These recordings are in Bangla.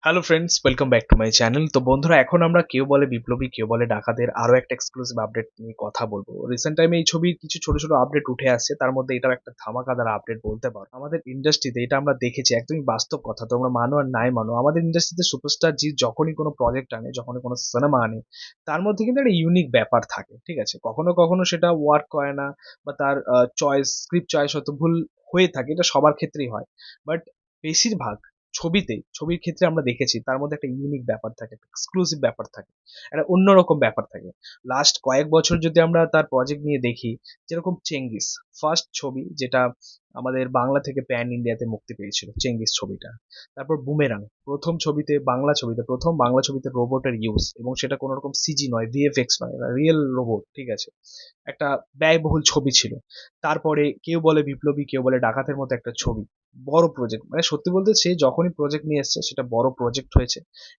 Hello friends, welcome back to my channel. তো বন্ধুরা, এখন আমরা কেউ বলে বিপ্লবী কেউ বলে ডাকাতের আরো একটা এক্সক্লুসিভ আপডেট নিয়ে কথা বলবো। রিসেন্ট টাইমে এই ছবির কিছু ছোট ছোট আপডেট উঠে আসছে, তার মধ্যে এটাও একটা ধামাকাদার আপডেট বলতে পারো। আমাদের ইন্ডাস্ট্রিতে এটা আমরা দেখেছি, একদমই বাস্তব কথা, তোমরা মানো আর নাই মানো, আমাদের ইন্ডাস্ট্রিতে সুপারস্টার জি যখনই কোনো প্রজেক্ট আনে, যখনই কোনো সিনেমা আনে, তার মধ্যে কিন্তু একটা ইউনিক ব্যাপার থাকে। ঠিক আছে, কখনো কখনো সেটা ওয়ার্ক করে না, বা তার চয়েস, স্ক্রিপ্ট চয়েস হয়তো ভুল হয়ে থাকে, এটা সবার ক্ষেত্রেই হয়। বাট বেশিরভাগ ছবির ক্ষেত্রে আমরা দেখেছি তার মধ্যে একটা ইউনিক ব্যাপার থাকে, একটা এক্সক্লুসিভ ব্যাপার থাকে, একটা অন্যরকম ব্যাপার থাকে। লাস্ট কয়েক বছর যদি আমরা তার প্রজেক্ট নিয়ে দেখি, যেরকম চেঙ্গিস, ফার্স্ট ছবি যেটা আমাদের বাংলা থেকে প্যান ইন্ডিয়াতে মুক্তি পেয়েছিল, চেঙ্গিস ছবিটা। তারপর বুমেরাং, প্রথম বাংলা ছবিতে রোবটের ইউজ, এবং সেটা কোনো রকম সিজি নয়, ভিএফএক্স নয়, রিয়েল রোবট। ঠিক আছে, একটা ব্যয়বহুল ছবি ছিল। তারপরে কেউ বলে বিপ্লবী কেউ বলে ডাকাতের মতো একটা ছবি, বড় প্রজেক্ট, মানে সত্যি বলতে সে যখনই প্রজেক্ট নিয়ে এসছে সেটা বড় প্রজেক্ট হয়েছে,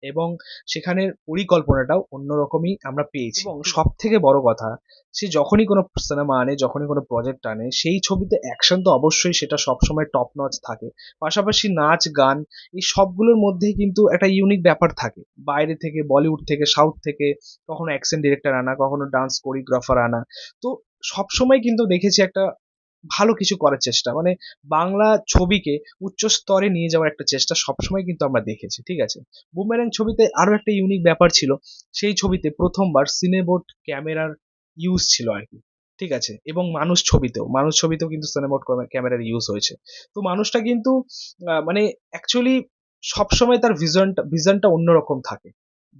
এবং সেখানের পরিকল্পনাটাও অন্যরকমই আমরা পেয়েছি। এবং সব থেকে বড় কথা, সে যখনই কোনো সিনেমা আনে, যখনই কোনো প্রজেক্ট আনে, সেই ছবিতে অ্যাকশন তো অবশ্যই সেটা সবসময় টপ নচ থাকে, পাশাপাশি নাচ গান, এই সবগুলোর মধ্যেই কিন্তু একটা ইউনিক ব্যাপার থাকে। বাইরে থেকে, বলিউড থেকে, সাউথ থেকে, কখনো অ্যাকশন ডিরেক্টর আনা, কখনো ডান্স কোরিওগ্রাফার আনা। তো সবসময় কিন্তু দেখেছি একটা ভালো কিছু করার চেষ্টা, মানে বাংলা ছবিকে উচ্চ স্তরে নিয়ে যাওয়ার একটা চেষ্টা সবসময় কিন্তু আমরা দেখেছি। ঠিক আছে, বুমেরাং ছবিতে আরো একটা ইউনিক ব্যাপার ছিল, সেই ছবিতে প্রথমবার সিনেবোট ক্যামেরার ইউজ ছিল আর কি। ঠিক আছে, এবং মানুষ ছবিতেও কিন্তু সিনেবোট ক্যামেরার ইউজ হয়েছে। তো মানুষটা কিন্তু মানে অ্যাকচুয়ালি সবসময় তার ভিশনটা অন্যরকম থাকে,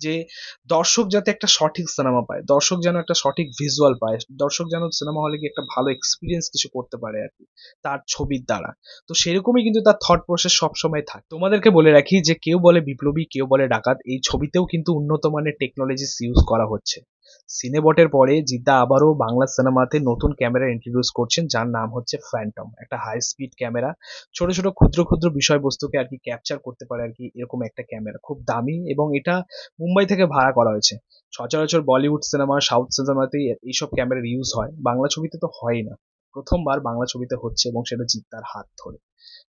যে দর্শক যাতে একটা সঠিক সিনেমা পায়, দর্শক যেন একটা সঠিক ভিজুয়াল পায়, দর্শক যেন সিনেমা হলে গিয়ে একটা ভালো এক্সপিরিয়েন্স কিছু করতে পারে আর কি তার ছবির দ্বারা। তো সেরকমই কিন্তু তার থট প্রসেস সবসময় থাকে। তোমাদেরকে বলে রাখি যে কেউ বলে বিপ্লবী কেউ বলে ডাকাত, এই ছবিতেও কিন্তু উন্নত মানের টেকনোলজিস ইউজ করা হচ্ছে। সিনেবটের পরে জিদ্দা আবারও বাংলা সিনেমাতে নতুন ক্যামেরা ইন্ট্রোডিউস করছেন, যার নাম হচ্ছে ফ্যান্টম, একটা হাই স্পিড ক্যামেরা। ছোট ছোট ক্ষুদ্র ক্ষুদ্র বিষয়বস্তুকে আর কি ক্যাপচার করতে পারে আর কি, এরকম একটা ক্যামেরা, খুব দামি, এবং এটা মুম্বাই থেকে ভাড়া করা হয়েছে। সচরাচর বলিউড সিনেমা, সাউথ সিনেমাতেই এইসব ক্যামেরার ইউজ হয়, বাংলা ছবিতে তো হয় না। প্রথমবার বাংলা ছবিতে হচ্ছে, এবং সেটা জিদ্দার হাত ধরে।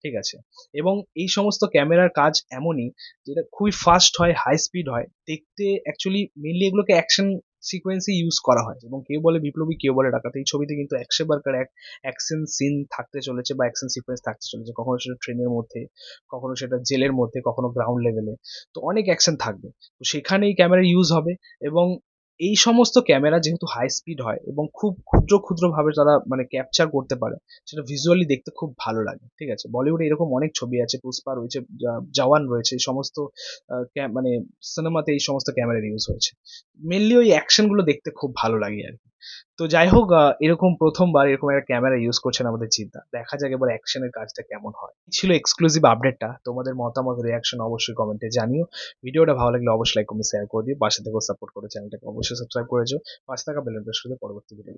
ঠিক আছে, এবং এই সমস্ত ক্যামেরার কাজ এমনই, যেটা খুবই ফাস্ট হয়, হাই স্পিড হয় দেখতে। অ্যাকচুয়ালি মেনলি এগুলোকে অ্যাকশন সিকোয়েন্সে ইউজ করা হয়, এবং কেউ বলে বিপ্লবী কেউ বলে ডাকাত, এই ছবিতে কিন্তু একশো বারকার এক অ্যাকশন সিন থাকতে চলেছে, বা অ্যাকশন সিকোয়েন্স থাকতে চলেছে, কখনো সেটা ট্রেনের মধ্যে, কখনো সেটা জেলের মধ্যে, কখনো গ্রাউন্ড লেভেলে। তো অনেক অ্যাকশন থাকবে, তো সেখানে এই ক্যামেরা ইউজ হবে। এবং এই সমস্ত ক্যামেরা যেহেতু হাই স্পিড হয় এবং খুব ক্ষুদ্র ক্ষুদ্র ভাবে তারা মানে ক্যাপচার করতে পারে, সেটা ভিজুয়ালি দেখতে খুব ভালো লাগে। ঠিক আছে, বলিউডে এরকম অনেক ছবি আছে, পুষ্পা রয়েছে, জওয়ান রয়েছে, এই সমস্ত মানে সিনেমাতে এই সমস্ত ক্যামেরার ইউজ হয়েছে। মেনলি ওই অ্যাকশন গুলো দেখতে খুব ভালো লাগে আর কি। তো যাই হোক, এরকম প্রথমবার এরকম একটা ক্যামেরা ইউজ করছেন আমাদের চিন্তা, দেখা যাক এবার অ্যাকশনের কাজটা কেমন হয়। এই ছিল এক্সক্লুসিভ আপডেটটা, তোমাদের মতামত, রিয়াকশন অবশ্যই কমেন্টে জানিও। ভিডিওটা ভালো লাগলে অবশ্যই লাইক কমেন্ট শেয়ার করে দিও, পাশে থেকেও সাপোর্ট করে চ্যানেলটাকে অবশ্যই সাবস্ক্রাইব করেছো, পাশে থাকা বেল আইকনটা পরবর্তী ভিডিও